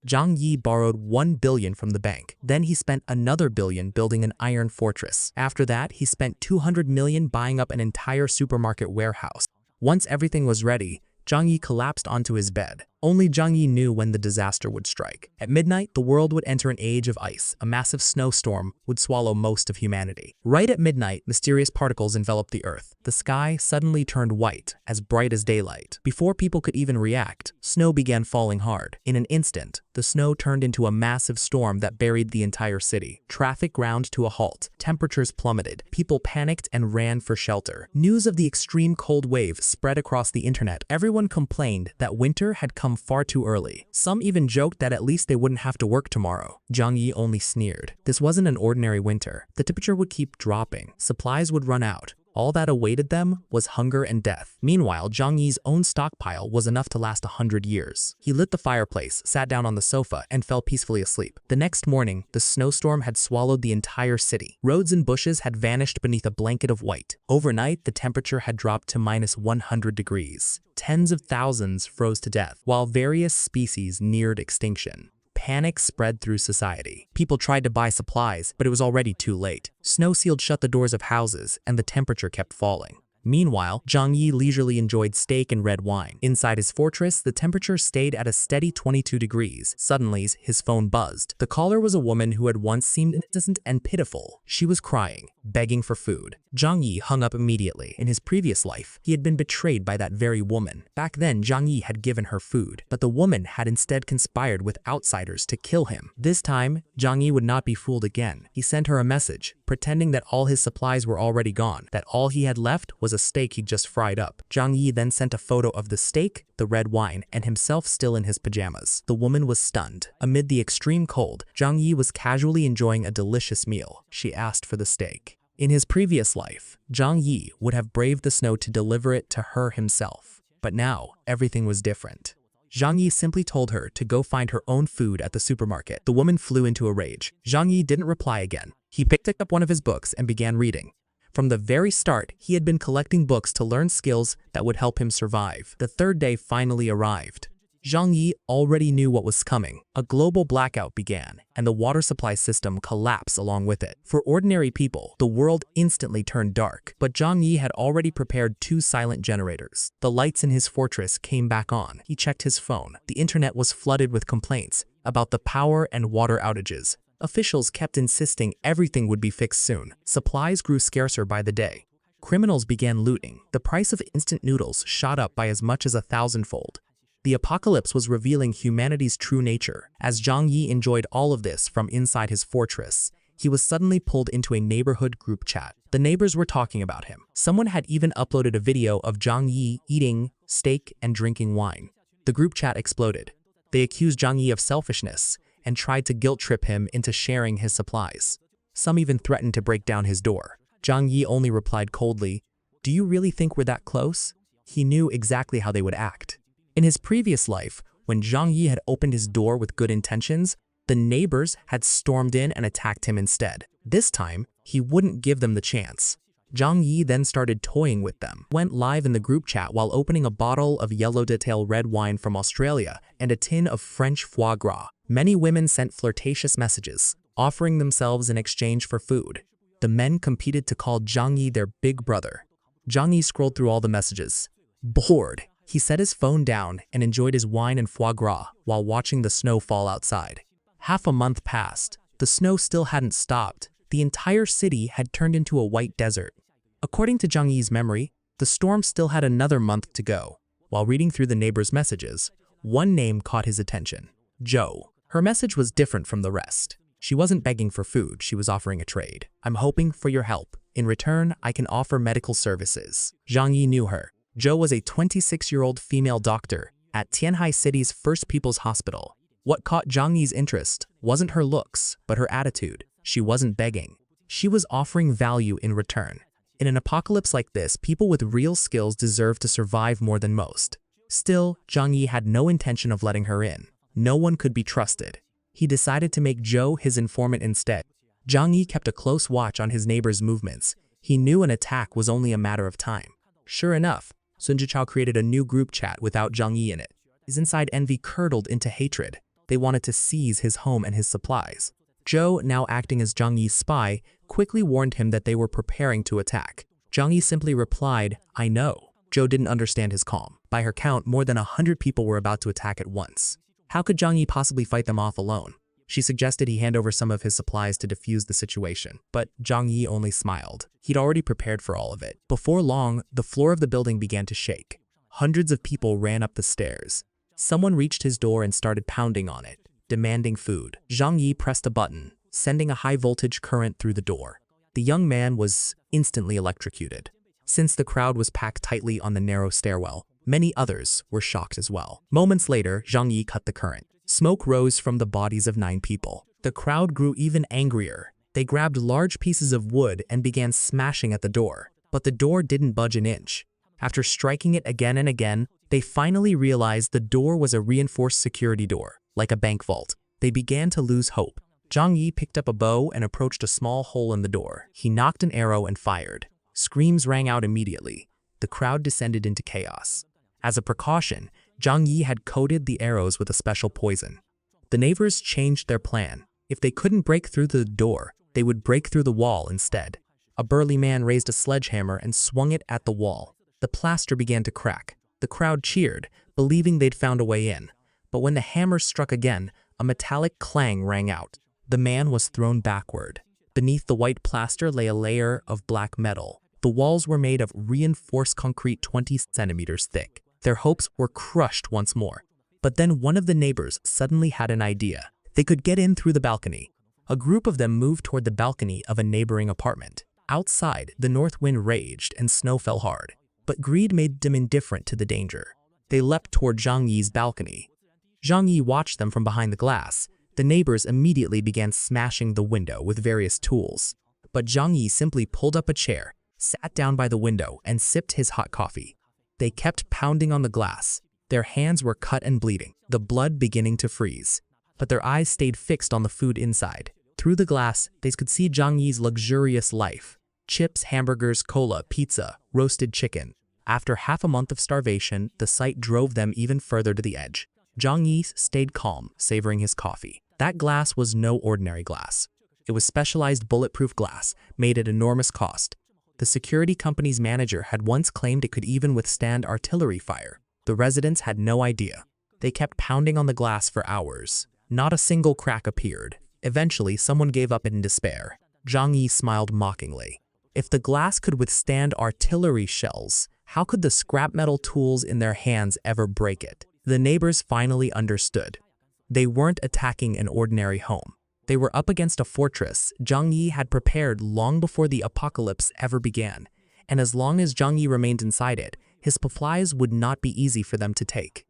Zhang Yi borrowed 1 billion from the bank. Then he spent another billion building an iron fortress. After that, he spent 200 million buying up an entire supermarket warehouse. Once everything was ready, Zhang Yi collapsed onto his bed. Only Zhang Yi knew when the disaster would strike. At midnight, the world would enter an age of ice. A massive snowstorm would swallow most of humanity. Right at midnight, mysterious particles enveloped the earth. The sky suddenly turned white, as bright as daylight. Before people could even react, snow began falling hard. In an instant, the snow turned into a massive storm that buried the entire city. Traffic ground to a halt. Temperatures plummeted. People panicked and ran for shelter. News of the extreme cold wave spread across the internet. Everyone complained that winter had come far too early. Some even joked that at least they wouldn't have to work tomorrow. Zhang Yi only sneered. This wasn't an ordinary winter. The temperature would keep dropping. Supplies would run out. All that awaited them was hunger and death. Meanwhile, Zhang Yi's own stockpile was enough to last 100 years. He lit the fireplace, sat down on the sofa, and fell peacefully asleep. The next morning, the snowstorm had swallowed the entire city. Roads and bushes had vanished beneath a blanket of white. Overnight, the temperature had dropped to -100 degrees. Tens of thousands froze to death, while various species neared extinction. Panic spread through society. People tried to buy supplies, but it was already too late. Snow sealed shut the doors of houses, and the temperature kept falling. Meanwhile, Zhang Yi leisurely enjoyed steak and red wine. Inside his fortress, the temperature stayed at a steady 22 degrees. Suddenly, his phone buzzed. The caller was a woman who had once seemed innocent and pitiful. She was crying, begging for food. Zhang Yi hung up immediately. In his previous life, he had been betrayed by that very woman. Back then, Zhang Yi had given her food, but the woman had instead conspired with outsiders to kill him. This time, Zhang Yi would not be fooled again. He sent her a message, pretending that all his supplies were already gone, that all he had left was a steak he'd just fried up. Zhang Yi then sent a photo of the steak, the red wine, and himself still in his pajamas. The woman was stunned. Amid the extreme cold, Zhang Yi was casually enjoying a delicious meal. She asked for the steak. In his previous life, Zhang Yi would have braved the snow to deliver it to her himself. But now, everything was different. Zhang Yi simply told her to go find her own food at the supermarket. The woman flew into a rage. Zhang Yi didn't reply again. He picked up one of his books and began reading. From the very start, he had been collecting books to learn skills that would help him survive. The third day finally arrived. Zhang Yi already knew what was coming. A global blackout began, and the water supply system collapsed along with it. For ordinary people, the world instantly turned dark. But Zhang Yi had already prepared 2 silent generators. The lights in his fortress came back on. He checked his phone. The internet was flooded with complaints about the power and water outages. Officials kept insisting everything would be fixed soon. Supplies grew scarcer by the day. Criminals began looting. The price of instant noodles shot up by as much as 1,000-fold. The apocalypse was revealing humanity's true nature. As Zhang Yi enjoyed all of this from inside his fortress, he was suddenly pulled into a neighborhood group chat. The neighbors were talking about him. Someone had even uploaded a video of Zhang Yi eating steak and drinking wine. The group chat exploded. They accused Zhang Yi of selfishness and tried to guilt-trip him into sharing his supplies. Some even threatened to break down his door. Zhang Yi only replied coldly, "Do you really think we're that close?" He knew exactly how they would act. In his previous life, when Zhang Yi had opened his door with good intentions, the neighbors had stormed in and attacked him instead. This time, he wouldn't give them the chance. Zhang Yi then started toying with them, went live in the group chat while opening a bottle of Yellowtail red wine from Australia and a tin of French foie gras. Many women sent flirtatious messages, offering themselves in exchange for food. The men competed to call Zhang Yi their big brother. Zhang Yi scrolled through all the messages. Bored, he set his phone down and enjoyed his wine and foie gras while watching the snow fall outside. Half a month passed. The snow still hadn't stopped. The entire city had turned into a white desert. According to Zhang Yi's memory, the storm still had another month to go. While reading through the neighbors' messages, one name caught his attention. Zhou. Her message was different from the rest. She wasn't begging for food, she was offering a trade. "I'm hoping for your help. In return, I can offer medical services." Zhang Yi knew her. Zhou was a 26-year-old female doctor at Tianhai City's First People's Hospital. What caught Zhang Yi's interest wasn't her looks, but her attitude. She wasn't begging. She was offering value in return. In an apocalypse like this, people with real skills deserve to survive more than most. Still, Zhang Yi had no intention of letting her in. No one could be trusted. He decided to make Zhou his informant instead. Zhang Yi kept a close watch on his neighbor's movements. He knew an attack was only a matter of time. Sure enough, Sun Jichao created a new group chat without Zhang Yi in it. His inside envy curdled into hatred. They wanted to seize his home and his supplies. Zhou, now acting as Zhang Yi's spy, quickly warned him that they were preparing to attack. Zhang Yi simply replied, "I know." Zhou didn't understand his calm. By her count, more than 100 people were about to attack at once. How could Zhang Yi possibly fight them off alone? She suggested he hand over some of his supplies to defuse the situation, but Zhang Yi only smiled. He'd already prepared for all of it. Before long, the floor of the building began to shake. Hundreds of people ran up the stairs. Someone reached his door and started pounding on it, demanding food. Zhang Yi pressed a button, sending a high-voltage current through the door. The young man was instantly electrocuted. Since the crowd was packed tightly on the narrow stairwell, many others were shocked as well. Moments later, Zhang Yi cut the current. Smoke rose from the bodies of 9 people. The crowd grew even angrier. They grabbed large pieces of wood and began smashing at the door. But the door didn't budge an inch. After striking it again and again, they finally realized the door was a reinforced security door, like a bank vault. They began to lose hope. Zhang Yi picked up a bow and approached a small hole in the door. He knocked an arrow and fired. Screams rang out immediately. The crowd descended into chaos. As a precaution, Zhang Yi had coated the arrows with a special poison. The neighbors changed their plan. If they couldn't break through the door, they would break through the wall instead. A burly man raised a sledgehammer and swung it at the wall. The plaster began to crack. The crowd cheered, believing they'd found a way in. But when the hammer struck again, a metallic clang rang out. The man was thrown backward. Beneath the white plaster lay a layer of black metal. The walls were made of reinforced concrete 20 centimeters thick. Their hopes were crushed once more. But then one of the neighbors suddenly had an idea. They could get in through the balcony. A group of them moved toward the balcony of a neighboring apartment. Outside, the north wind raged and snow fell hard. But greed made them indifferent to the danger. They leapt toward Zhang Yi's balcony. Zhang Yi watched them from behind the glass. The neighbors immediately began smashing the window with various tools. But Zhang Yi simply pulled up a chair, sat down by the window, and sipped his hot coffee. They kept pounding on the glass. Their hands were cut and bleeding, the blood beginning to freeze. But their eyes stayed fixed on the food inside. Through the glass, they could see Zhang Yi's luxurious life. Chips, hamburgers, cola, pizza, roasted chicken. After half a month of starvation, the sight drove them even further to the edge. Zhang Yi stayed calm, savoring his coffee. That glass was no ordinary glass. It was specialized bulletproof glass, made at enormous cost. The security company's manager had once claimed it could even withstand artillery fire. The residents had no idea. They kept pounding on the glass for hours. Not a single crack appeared. Eventually, someone gave up in despair. Zhang Yi smiled mockingly. If the glass could withstand artillery shells, how could the scrap metal tools in their hands ever break it? The neighbors finally understood. They weren't attacking an ordinary home. They were up against a fortress Zhang Yi had prepared long before the apocalypse ever began, and as long as Zhang Yi remained inside it, his supplies would not be easy for them to take.